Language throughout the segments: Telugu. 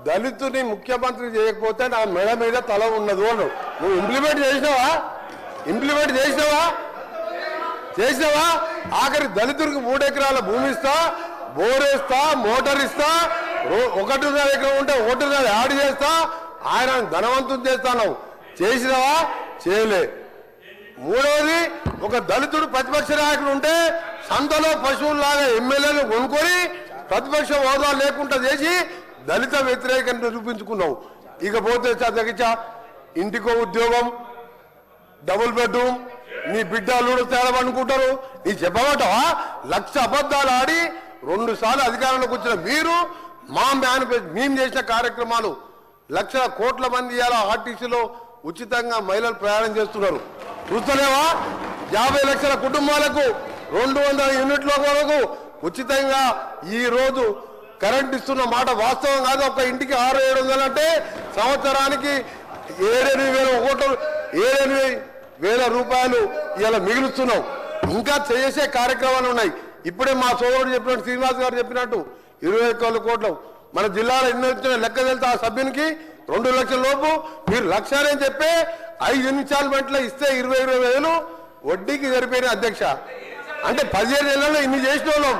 దళితుని ముఖ్యమంత్రి చేయకపోతే నా మెడ మీద తల ఉన్నది అను. నువ్వు ఇంప్లిమెంట్ చేసినావా? ఆఖరి దళితుడికి 3 ఎకరాల భూమి ఇస్తా, బోరేస్తా, మోటార్ ఇస్తా, 1.5 ఎకరం ఉంటే 1.5 యాడ్ చేస్తా, ఆయన ధనవంతం చేస్తాను. చేసినావా? చేయలే. మూడవది, ఒక దళితుడు ప్రతిపక్ష నాయకుడు ఉంటే సంతలో పశువులాగా ఎమ్మెల్యేలు కొనుక్కొని ప్రతిపక్ష హోదా లేకుండా చేసి దళిత వ్యతిరేకం నిరూపించుకున్నావు. ఇకపోతే తగ్గించ ఇంటికో ఉద్యోగం, డబుల్ బెడ్రూమ్, నీ బిడ్డలు తేడమనుకుంటారు. నీ చెప్పమంటావా? 1,00,000 అబద్ధాలు ఆడి 2 సార్లు అధికారంలోకి వచ్చిన మీరు మా మేము చేసిన కార్యక్రమాలు 1,00,000 కోట్ల మంది ఇలా ఆర్టీసీలో ఉచితంగా మహిళలు ప్రయాణం చేస్తున్నారు. చూస్తలేవా? 50 లక్షల కుటుంబాలకు 200 యూనిట్ల వరకు ఉచితంగా ఈ రోజు కరెంట్ ఇస్తున్న మాట వాస్తవం కాదు. ఒక ఇంటికి 600-700 అంటే సంవత్సరానికి 7,000 రూపాయలు ఇలా మిగులుస్తున్నాం. ఇంకా చేసే కార్యక్రమాలు ఉన్నాయి. ఇప్పుడే మా సోదరుడు చెప్పినట్టు, శ్రీనివాస్ గారు చెప్పినట్టు 21 కోట్లు మన జిల్లాలో ఎన్ని వచ్చిన లెక్క వెళ్తే ఆ సభ్యునికి 2 లక్షల లోపు మీరు 1,00,000 అని చెప్పి 5 ఇన్స్టాల్మెంట్లో ఇస్తే 20,000 వడ్డీకి సరిపోయిన అధ్యక్ష. అంటే 15 నెలల్లో ఇన్ని చేసిన వాళ్ళం.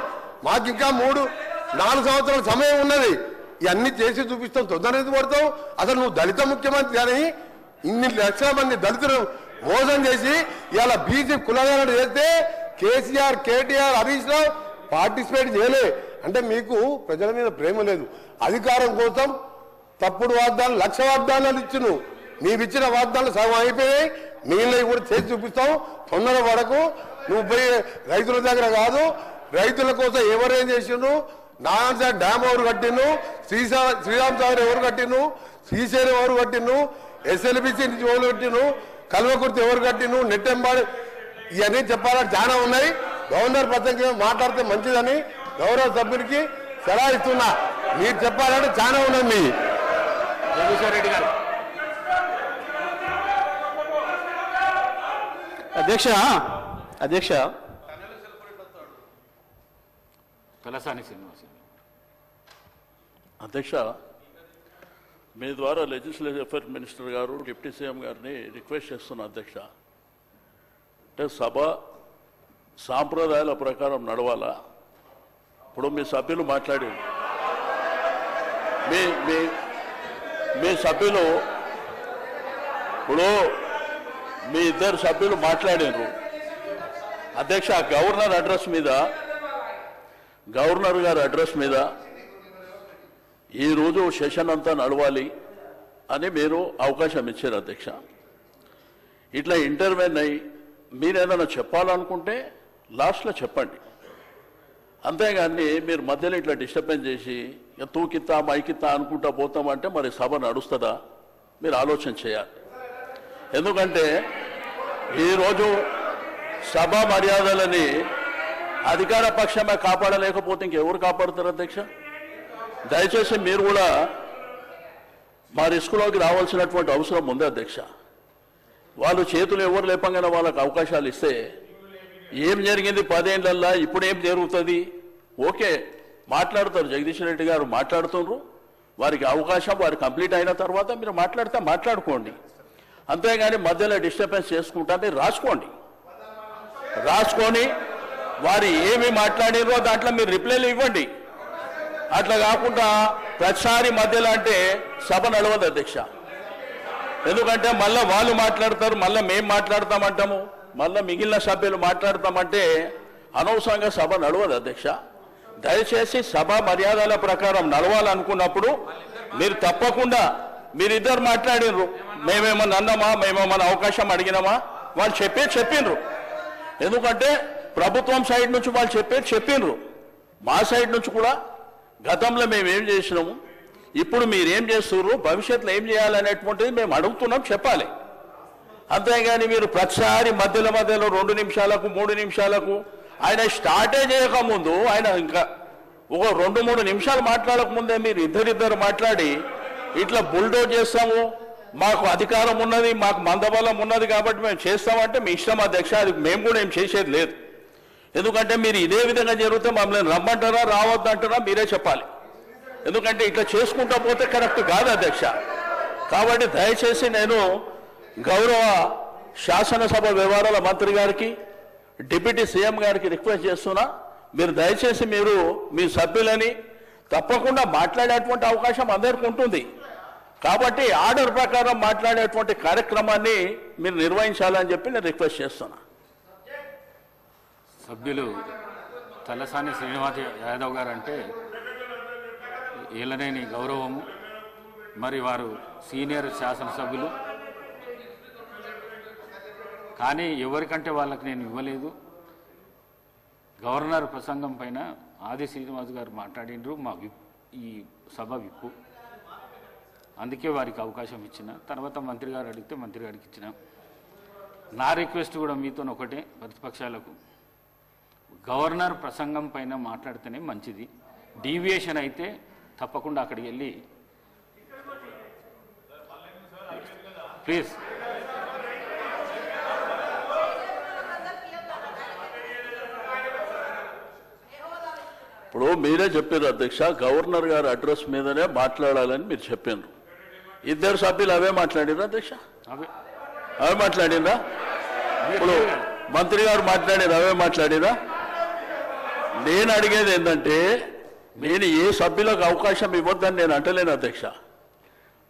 మాకు ఇంకా 3-4 సంవత్సరాల సమయం ఉన్నది. ఇవన్నీ చేసి చూపిస్తాం. తొందర పడతావు. అసలు నువ్వు దళిత ముఖ్యమంత్రి అని ఇన్ని లక్షల మంది దళితులు మోసం చేసి ఇలా బీసీ కులగాలను చేస్తే కేసీఆర్, కేటీఆర్, హరీష్ రావు పార్టిసిపేట్ చేయలే. అంటే మీకు ప్రజల మీద ప్రేమ లేదు. అధికారం కోసం తప్పుడు వాగ్దానాలు, 1,00,000 వాగ్దానాలు ఇచ్చును. నీవిచ్చిన వాగ్దానాలు సగం అయిపోయాయి. మిగిలినవి కూడా చేసి చూపిస్తాం. తొందర పడకు. నువ్వు పోయి రైతుల దగ్గర కాదు, రైతుల కోసం ఎవరేం చేసిండ్రు, నారాయణ డ్యామ్ ఎవరు కట్టిండ్రు, శ్రీరామ్ సాగర్ ఎవరు కట్టిండ్రు, శ్రీశైలం ఎవరు కట్టిండ్రు, SLBC నుంచి ఎవరు కట్టిండ్రు, కల్వకుర్తి ఎవరు కట్టిండ్రు, నెట్టెంబాడు, ఇవన్నీ చెప్పాలని చాలా ఉన్నాయి. గవర్నర్ పద్ధతిగా మాట్లాడితే మంచిదని గౌరవ సభ్యునికి సలహా ఇస్తున్నా. మీరు చెప్పాలంటే చాలా ఉన్నాయి. మీ జగదీశ్వర్ రెడ్డి గారు. అధ్యక్ష అధ్యక్ష మీ ద్వారా లెజిస్లేటివ్ అఫైర్స్ మినిస్టర్ గారు, డిప్యూటీ సీఎం గారిని రిక్వెస్ట్ చేస్తున్నా అధ్యక్ష. అంటే సభ సాంప్రదాయాల ప్రకారం నడవాలా? ఇప్పుడు మీ సభ్యులు మాట్లాడి మీ సభ్యులు ఇప్పుడు మీ 2 సభ్యులు మాట్లాడారు అధ్యక్ష. గవర్నర్ గారి అడ్రస్ మీద ఈరోజు సెషన్ అంతా నడవాలి అని మీరు అవకాశం ఇచ్చారు అధ్యక్ష. ఇట్లా ఇంటర్వ్యూన్ అయ్యి మీరేదైనా చెప్పాలనుకుంటే లాస్ట్లో చెప్పండి. అంతేగాని మీరు మధ్యలో ఇట్లా డిస్టర్బెన్స్ చేసి తూకిత్తా మైకిత్తా అనుకుంటా పోతామంటే మరి సభ నడుస్తుందా? మీరు ఆలోచన చేయాలి. ఎందుకంటే ఈరోజు సభా మర్యాదలని అధికార పక్షమే కాపాడలేకపోతే ఇంకెవరు కాపాడుతారు అధ్యక్ష? దయచేసి మీరు కూడా మా రిస్కులోకి రావాల్సినటువంటి అవసరం ఉంది అధ్యక్ష. వాళ్ళు చేతులు ఎవరు లేపంగానే వాళ్ళకి అవకాశాలు ఇస్తే ఏం జరిగింది 10 ఏళ్లల్లో, ఇప్పుడు ఏం జరుగుతుంది? ఓకే మాట్లాడతారు, జగదీష్ రెడ్డి గారు మాట్లాడుతున్నారు. వారికి అవకాశం వారు కంప్లీట్ అయిన తర్వాత మీరు మాట్లాడితే మాట్లాడుకోండి. అంతేగాని మధ్యలో డిస్టర్బెన్స్ చేసుకుంటా మీరు రాసుకొని వారు ఏమి మాట్లాడారో దాంట్లో మీరు రిప్లైలు ఇవ్వండి. అట్లా కాకుండా ప్రతిసారి మధ్యలో అంటే సభ నడవదు అధ్యక్ష. ఎందుకంటే మళ్ళీ వాళ్ళు మాట్లాడతారు, మళ్ళీ మేము మాట్లాడతామంటాము, మళ్ళీ మిగిలిన సభ్యులు మాట్లాడతామంటే అనవసరంగా సభ నడవదు అధ్యక్ష. దయచేసి సభ మర్యాదల ప్రకారం నడవాలనుకున్నప్పుడు మీరు తప్పకుండా మీరిద్దరు మాట్లాడినరు. మేమేమన్నా అన్నామా, మేమేమన్నా అవకాశం అడిగినామా? వాళ్ళు చెప్పిండ్రు. ఎందుకంటే ప్రభుత్వం సైడ్ నుంచి వాళ్ళు చెప్పిండ్రు. మా సైడ్ నుంచి కూడా గతంలో మేమేం చేసినాము, ఇప్పుడు మీరేం చేస్తున్నారు, భవిష్యత్తులో ఏం చేయాలనేటువంటిది మేము అడుగుతున్నాం, చెప్పాలి. అంతేగాని మీరు ప్రతిసారి మధ్యలో 2 నిమిషాలకు 3 నిమిషాలకు ఆయన స్టార్టే చేయకముందు ఆయన ఇంకా ఒక 2-3 నిమిషాలు మాట్లాడకముందే మీరు ఇద్దరిద్దరు మాట్లాడి ఇట్లా బుల్డోజ్ చేస్తాము, మాకు అధికారం ఉన్నది, మాకు మందబలం ఉన్నది కాబట్టి మేము చేస్తామంటే మీ ఇష్టం అధ్యక్ష. అది మేము కూడా ఏం చేసేది లేదు. ఎందుకంటే మీరు ఇదే విధంగా జరిగితే మమ్మల్ని రమ్మంటారా రావద్దంటారా మీరే చెప్పాలి. ఎందుకంటే ఇట్లా చేసుకుంటా పోతే కరెక్ట్ కాదు అధ్యక్ష. కాబట్టి దయచేసి నేను గౌరవ శాసనసభ వ్యవహారాల మంత్రి గారికి, డిప్యూటీ సీఎం గారికి రిక్వెస్ట్ చేస్తున్నా, మీరు దయచేసి మీరు మీ సభ్యులని తప్పకుండా మాట్లాడేటువంటి అవకాశం అందరికీ ఉంటుంది. కాబట్టి ఆర్డర్ ప్రకారం మాట్లాడేటువంటి కార్యక్రమాన్ని మీరు నిర్వహించాలని చెప్పి నేను రిక్వెస్ట్ చేస్తున్నా. సభ్యులు తలసాని శ్రీనివాస్ యాదవ్ గారు అంటే ఏలనేని గౌరవము. మరి వారు సీనియర్ శాసనసభ్యులు, కానీ ఎవరికంటే వాళ్ళకి నేను ఇవ్వలేదు. గవర్నర్ ప్రసంగం పైన ఆది శ్రీనివాస్ గారు మాట్లాడినరు, మా ఈ సభ విప్పు, అందుకే వారికి అవకాశం ఇచ్చిన. తర్వాత మంత్రి గారు అడిగితే మంత్రి గారికి ఇచ్చిన. నా రిక్వెస్ట్ కూడా మీతో ఒకటే, ప్రతిపక్షాలకు గవర్నర్ ప్రసంగం పైన మాట్లాడితేనే మంచిది. డీవియేషన్ అయితే తప్పకుండా అక్కడికి వెళ్ళి ప్లీజ్. ఇప్పుడు మీరే చెప్పారు అధ్యక్ష, గవర్నర్ గారి అడ్రస్ మీదనే మాట్లాడాలని మీరు చెప్పారు. ఇద్దరు సభ్యులు అవే మాట్లాడిరా అధ్యక్ష? అవే మాట్లాడిరా? ఇప్పుడు మంత్రి గారు మాట్లాడారు, అవే మాట్లాడిరా? నేను అడిగేది ఏంటంటే, నేను ఏ సభ్యులకు అవకాశం ఇవ్వద్దని నేను అంటలేను అధ్యక్ష.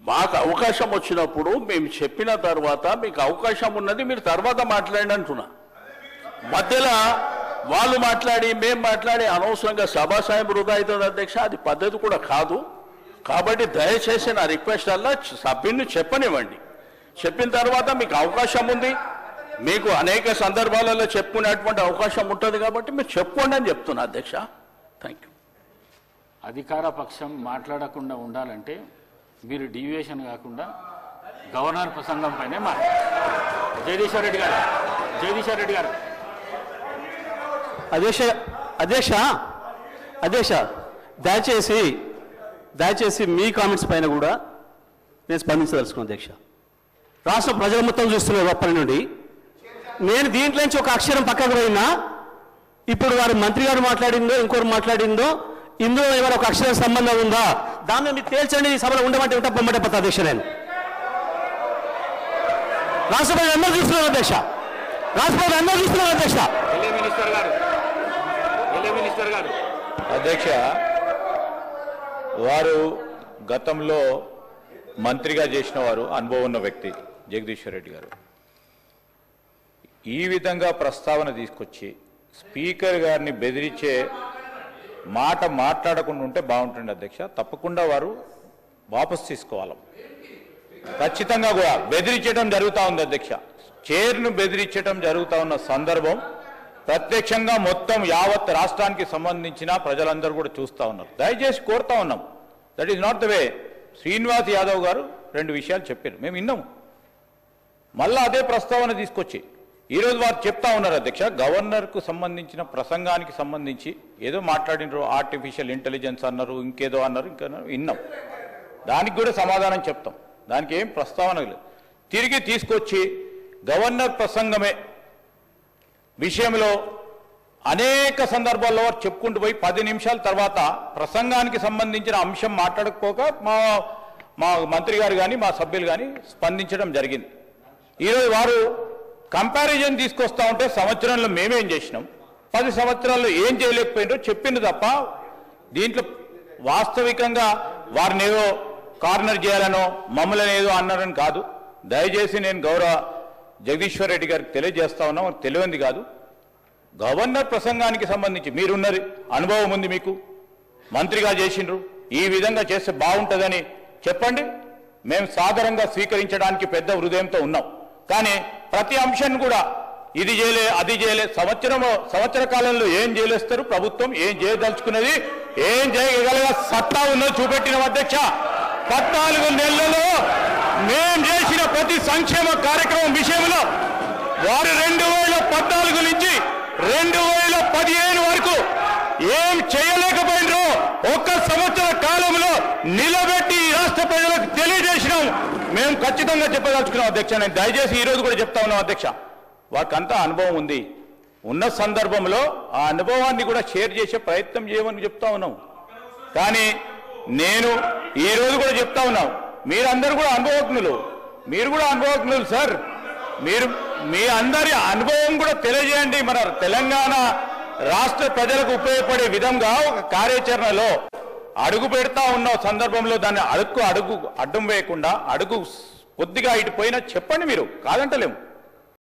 మాకు అవకాశం వచ్చినప్పుడు మేము చెప్పిన తర్వాత మీకు అవకాశం ఉన్నది, మీరు తర్వాత మాట్లాడండి అంటున్నా. మధ్యలో వాళ్ళు మాట్లాడి మేము మాట్లాడి అనవసరంగా సభాసాయం వృధా అవుతుంది అధ్యక్ష, అది పద్ధతి కూడా కాదు. కాబట్టి దయచేసి నా రిక్వెస్ట్ అలా సభ్యుని చెప్పనివ్వండి. చెప్పిన తర్వాత మీకు అవకాశం ఉంది, మీకు అనేక సందర్భాలలో చెప్పుకునేటువంటి అవకాశం ఉంటుంది, కాబట్టి మీరు చెప్పుకోండి అని చెప్తున్నా అధ్యక్ష. Thank you. అధికార పక్షం మాట్లాడకుండా ఉండాలంటే మీరు డీవియేషన్ కాకుండా గవర్నర్ ప్రసంగం పైనే జగదీశ్వర్ రెడ్డి గారు అధ్యక్ష దయచేసి మీ కామెంట్స్ పైన కూడా నేను స్పందించదలుచుకున్నాను అధ్యక్ష. రాష్ట్ర ప్రజల మొత్తం చూస్తున్నారు అప్పటి నుండి. నేను దీంట్లో నుంచి ఒక అక్షరం పక్కకు పోయినా, ఇప్పుడు వారు మంత్రి గారు మాట్లాడిందో ఇంకోరు మాట్లాడిందో ఇందులో ఏమైనా ఒక అక్షరం సంబంధం ఉందా, దాన్ని మీరు తేల్చండి. ఈ సభలో ఉండమంటే ఉంటా, పొమ్మంటే పోతా అధ్యక్ష. నేను రాష్ట్ర ప్రజలు అందరూ చూస్తున్నారు అధ్యక్ష, అధ్యక్ష, వారు గతంలో మంత్రిగా చేసిన వారు, అనుభవం ఉన్న వ్యక్తి జగదీశ్వర్ రెడ్డి గారు. ఈ విధంగా ప్రస్తావన తీసుకొచ్చి స్పీకర్ గారిని బెదిరించే మాట మాట్లాడకుండా ఉంటే బాగుంటుంది అధ్యక్ష. తప్పకుండా వారు వాపసు తీసుకోవాలి. ఖచ్చితంగా కూడా బెదిరించడం జరుగుతూ ఉంది అధ్యక్ష. చైర్ను బెదిరించడం జరుగుతూ ఉన్న సందర్భం ప్రత్యక్షంగా మొత్తం యావత్ రాష్ట్రానికి సంబంధించిన ప్రజలందరూ కూడా చూస్తూ ఉన్నారు. దయచేసి కోరుతా ఉన్నాం, that is not the way. Srinivas Yadav గారు 2 విషయాలు చెప్పారు, మేము విన్నాము. మళ్ళా అదే ప్రస్తావన తీసుకొచ్చి ఈరోజు వారు చెప్తా ఉన్నారు అధ్యక్ష, గవర్నర్కు సంబంధించిన ప్రసంగానికి సంబంధించి ఏదో మాట్లాడినారు, ఆర్టిఫిషియల్ ఇంటెలిజెన్స్ అన్నారు, ఇంకేదో అన్నారు, ఇంకా విన్నాం. దానికి కూడా సమాధానం చెప్తాం, దానికి ఏం ప్రస్తావన లేదు. తిరిగి తీసుకొచ్చి గవర్నర్ ప్రసంగమే విషయంలో అనేక సందర్భాల్లో వారు చెప్పుకుంటూ పోయి 10 నిమిషాల తర్వాత ప్రసంగానికి సంబంధించిన అంశం మాట్లాడకపోక మా మంత్రి గారు కానీ మా సభ్యులు కానీ స్పందించడం జరిగింది. ఈరోజు వారు కంపారిజన్ తీసుకొస్తా ఉంటే సంవత్సరంలో మేమేం చేసినాం, 10 సంవత్సరాల్లో ఏం చేయలేకపోయినారో చెప్పింది తప్ప దీంట్లో వాస్తవికంగా వారిని ఏదో కార్నర్ చేయాలనో మమ్మల్ని ఏదో అన్నారని కాదు. దయచేసి నేను గౌరవ జగదీశ్వర్ రెడ్డి గారికి తెలియజేస్తా ఉన్నా, వారికి తెలియంది కాదు. గవర్నర్ ప్రసంగానికి సంబంధించి మీరున్నది అనుభవం ఉంది, మీకు మంత్రిగా చేసిండ్రు, ఈ విధంగా చేస్తే బాగుంటుందని చెప్పండి. మేము సాధారణంగా స్వీకరించడానికి పెద్ద హృదయంతో ఉన్నాం. కానీ ప్రతి అంశాన్ని కూడా ఇది చేయలే అది చేయలే, సంవత్సర కాలంలో ఏం చేయలేస్తారు, ప్రభుత్వం ఏం చేయదలుచుకున్నది, ఏం చేయగలిగే సత్తా ఉన్నది చూపెట్టిన అధ్యక్ష. 14 నెలలలో మేం చేసిన ప్రతి సంక్షేమ కార్యక్రమం విషయంలో వారు 2014 నుంచి 2015 వరకు ఏం చేయలేకపోయినరో 1 సంవత్సర కాలంలో నిలబెట్టి రాష్ట్ర ప్రజలకు తెలియజేసినాం. మేము ఖచ్చితంగా చెప్పదలుచుకున్నాం అధ్యక్ష. నేను దయచేసి ఈరోజు కూడా చెప్తా ఉన్నాం అధ్యక్ష, వారికంతా అనుభవం ఉంది. ఉన్న సందర్భంలో ఆ అనుభవాన్ని కూడా షేర్ చేసే ప్రయత్నం చేయమని చెప్తా ఉన్నాం. కానీ నేను ఈ రోజు కూడా చెప్తా ఉన్నాం, మీరందరూ కూడా అనుభవజ్ఞులు, మీరు కూడా అనుభవజ్ఞులు సార్. మీరు మీ అందరి అనుభవం కూడా తెలియజేయండి. మన తెలంగాణ రాష్ట్ర ప్రజలకు ఉపయోగపడే విధంగా ఒక కార్యాచరణలో అడుగు పెడతా ఉన్న సందర్భంలో దాన్ని అడుగు అడ్డం వేయకుండా అడుగు కొద్దిగా ఇటు పోయినా చెప్పండి, మీరు కాదంటలేము.